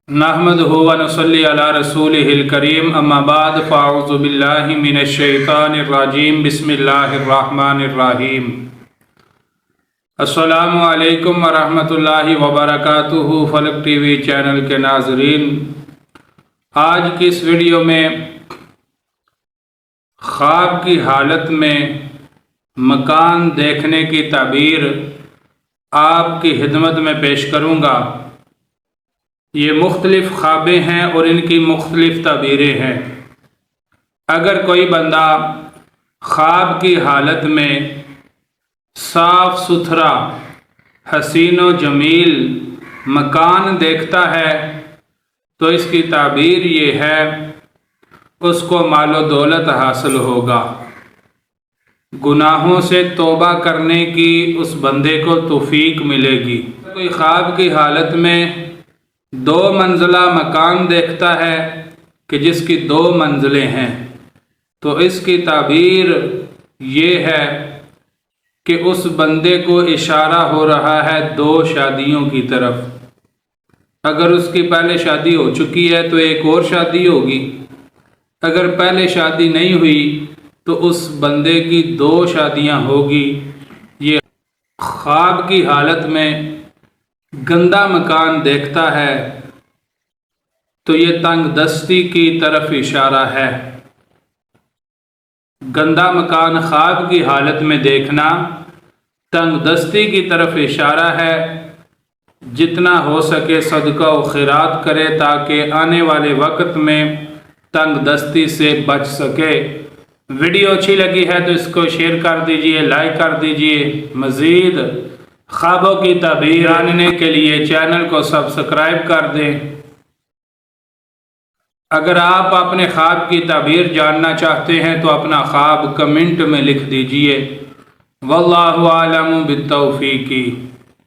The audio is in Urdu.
نحمدہ و نصلی علی رسولہ الکریم اما بعد فاعوذ باللہ من الشیطان الرجیم بسم اللہ الرحمن الرحیم السلام علیکم ورحمۃ اللہ وبرکاتہ۔ فلک ٹی وی چینل کے ناظرین، آج کی اس ویڈیو میں خواب کی حالت میں مکان دیکھنے کی تعبیر آپ کی خدمت میں پیش کروں گا۔ یہ مختلف خوابیں ہیں اور ان کی مختلف تعبیریں ہیں۔ اگر کوئی بندہ خواب کی حالت میں صاف ستھرا حسین و جمیل مکان دیکھتا ہے تو اس کی تعبیر یہ ہے اس کو مال و دولت حاصل ہوگا، گناہوں سے توبہ کرنے کی اس بندے کو توفیق ملے گی۔ کوئی خواب کی حالت میں 2 منزلہ مکان دیکھتا ہے کہ جس کی 2 منزلیں ہیں تو اس کی تعبیر یہ ہے کہ اس بندے کو اشارہ ہو رہا ہے 2 شادیوں کی طرف۔ اگر اس کی پہلے شادی ہو چکی ہے تو ایک اور شادی ہوگی، اگر پہلے شادی نہیں ہوئی تو اس بندے کی 2 شادیاں ہوگی۔ یہ خواب کی حالت میں گندا مکان دیکھتا ہے تو یہ تنگ دستی کی طرف اشارہ ہے۔ گندا مکان خواب کی حالت میں دیکھنا تنگ دستی کی طرف اشارہ ہے۔ جتنا ہو سکے صدقہ و خیرات کرے تاکہ آنے والے وقت میں تنگ دستی سے بچ سکے۔ ویڈیو اچھی لگی ہے تو اس کو شیئر کر دیجئے، لائک کر دیجئے۔ مزید خوابوں کی تعبیر جاننے کے لیے چینل کو سبسکرائب کر دیں۔ اگر آپ اپنے خواب کی تعبیر جاننا چاہتے ہیں تو اپنا خواب کمنٹ میں لکھ دیجئے۔ واللہ اعلم بالتوفیق۔